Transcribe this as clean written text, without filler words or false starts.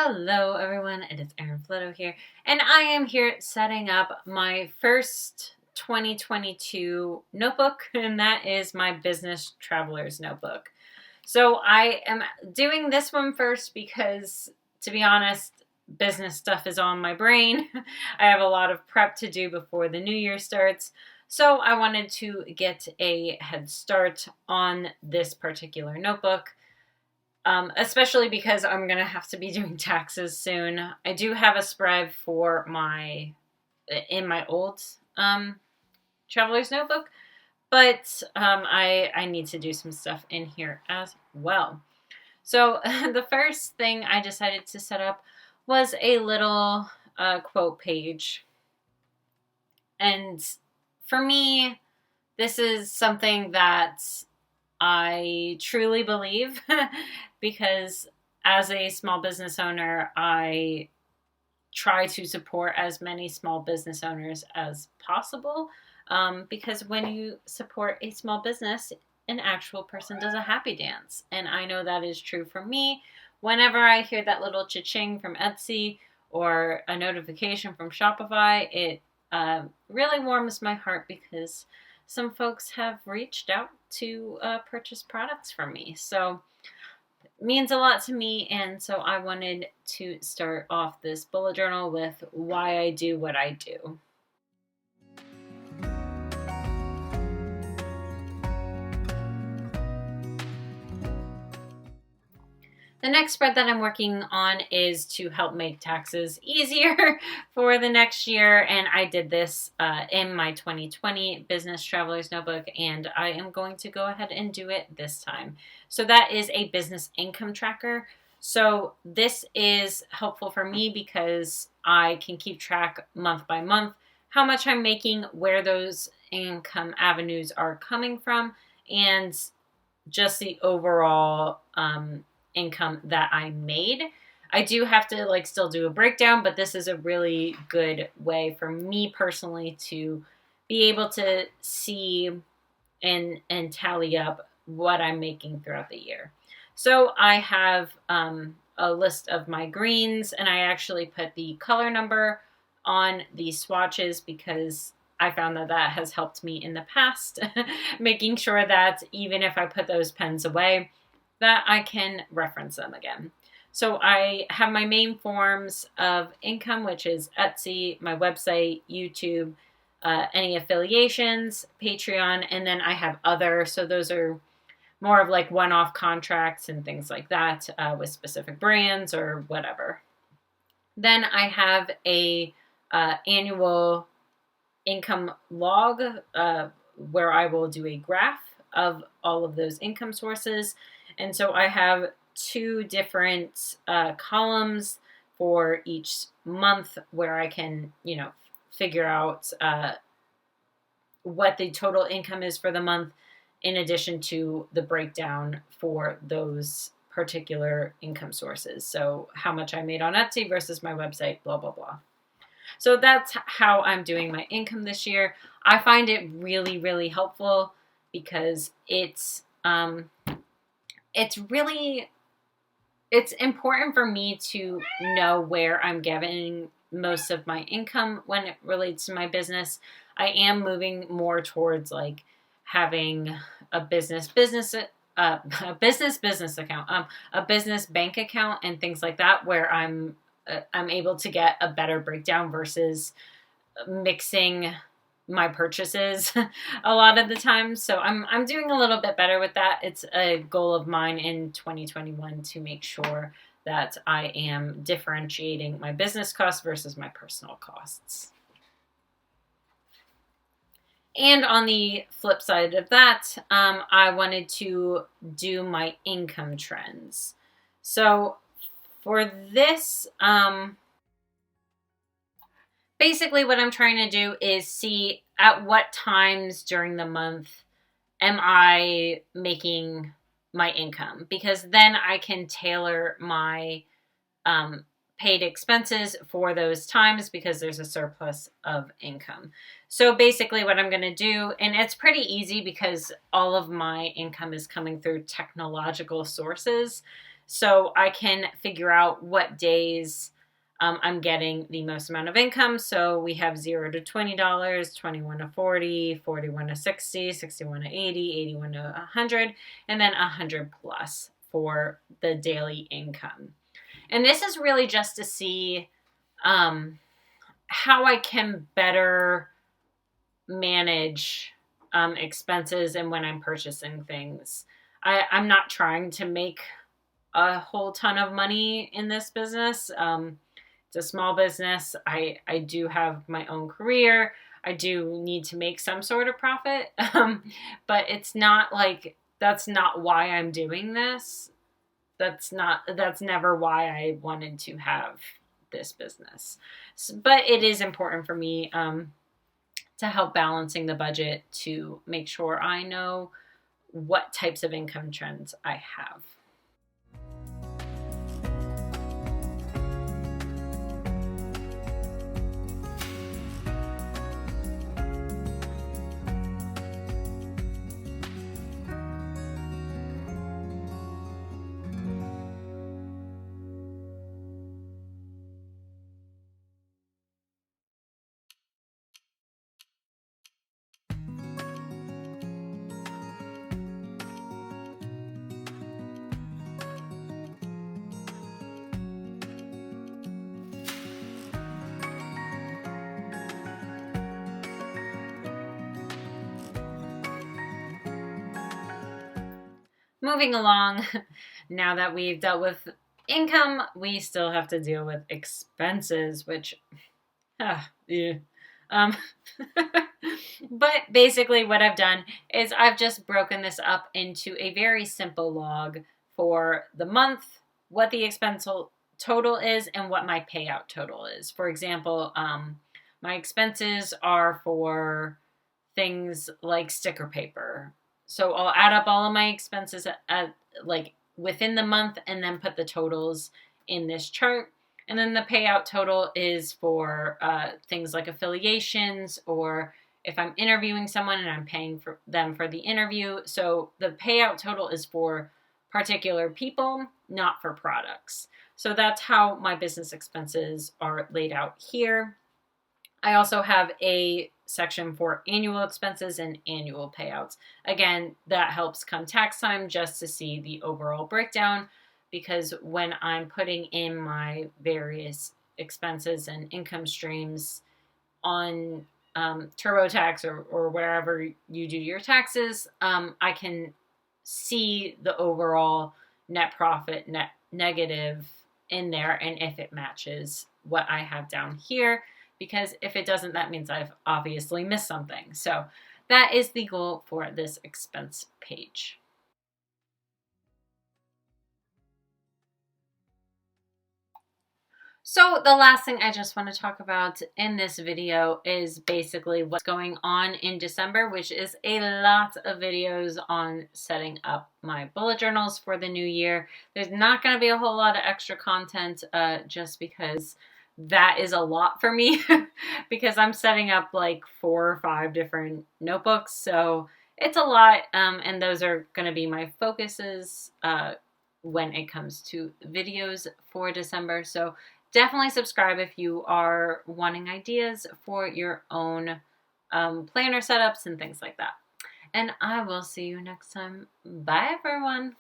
Hello everyone, it is Erin Flitto here, and I am here setting up my first 2022 notebook, and that is my Business Traveler's Notebook. So I am doing this one first because, to be honest, business stuff is on my brain. I have a lot of prep to do before the new year starts, so I wanted to get a head start on this particular notebook. Especially because I'm going to have to be doing taxes soon. I do have a spread for in my old traveler's notebook, but I need to do some stuff in here as well. So the first thing I decided to set up was a little quote page. And for me, this is something that I truly believe because as a small business owner, I try to support as many small business owners as possible because when you support a small business, an actual person does a happy dance. And I know that is true for me. Whenever I hear that little cha-ching from Etsy or a notification from Shopify, it really warms my heart because some folks have reached out to purchase products from me. So it means a lot to me, and so I wanted to start off this bullet journal with why I do what I do. The next spread that I'm working on is to help make taxes easier for the next year, and I did this in my 2020 Business Traveler's Notebook, and I am going to go ahead and do it this time. So that is a business income tracker. So this is helpful for me because I can keep track month by month how much I'm making, where those income avenues are coming from, and just the overall income that I made. I do have to still do a breakdown, but this is a really good way for me personally to be able to see and tally up what I'm making throughout the year. So I have a list of my greens, and I actually put the color number on the swatches because I found that has helped me in the past, making sure that even if I put those pens away, that I can reference them again. So I have my main forms of income, which is Etsy, my website, YouTube, any affiliations, Patreon, and then I have other. So those are more of one-off contracts and things like that with specific brands or whatever. Then I have a annual income log where I will do a graph of all of those income sources. And so I have two different columns for each month where I can, figure out what the total income is for the month in addition to the breakdown for those particular income sources. So how much I made on Etsy versus my website, blah, blah, blah. So that's how I'm doing my income this year. I find it really, really helpful because it's important for me to know where I'm getting most of my income when it relates to my business. I am moving more towards having a business account, a business bank account, and things like that, where I'm able to get a better breakdown versus mixing my purchases a lot of the time. So I'm doing a little bit better with that. It's a goal of mine in 2021 to make sure that I am differentiating my business costs versus my personal costs. And on the flip side of that, I wanted to do my income trends. So for this, basically what I'm trying to do is see at what times during the month am I making my income, because then I can tailor my paid expenses for those times because there's a surplus of income. So basically what I'm going to do, and it's pretty easy because all of my income is coming through technological sources. so I can figure out what days I'm getting the most amount of income. So we have $0 to $20, 21 to 40, 41 to 60, 61 to 80, 81 to 100, and then 100 plus for the daily income. And this is really just to see how I can better manage expenses and when I'm purchasing things. I'm not trying to make a whole ton of money in this business. It's a small business. I do have my own career. I do need to make some sort of profit, but it's not like that's not why I'm doing this. That's never why I wanted to have this business. But it is important for me to help balancing the budget to make sure I know what types of income trends I have. Moving along, now that we've dealt with income, we still have to deal with expenses, which, yeah. But basically what I've done is I've just broken this up into a very simple log for the month, what the expense total is, and what my payout total is. For example, my expenses are for things like sticker paper. So I'll add up all of my expenses at like within the month and then put the totals in this chart. And then the payout total is for things like affiliations, or if I'm interviewing someone and I'm paying for them for the interview. So the payout total is for particular people, not for products. So that's how my business expenses are laid out here. I also have a section for annual expenses and annual payouts. Again, that helps come tax time just to see the overall breakdown, because when I'm putting in my various expenses and income streams on TurboTax or wherever you do your taxes, I can see the overall net profit, net negative in there, and if it matches what I have down here. Because if it doesn't, that means I've obviously missed something. So that is the goal for this expense page. So the last thing I just want to talk about in this video is basically what's going on in December, which is a lot of videos on setting up my bullet journals for the new year. There's not going to be a whole lot of extra content just because that is a lot for me because I'm setting up like 4 or 5 different notebooks. So it's a lot, and those are going to be my focuses when it comes to videos for December. So definitely subscribe if you are wanting ideas for your own planner setups and things like that. And I will see you next time. Bye, everyone.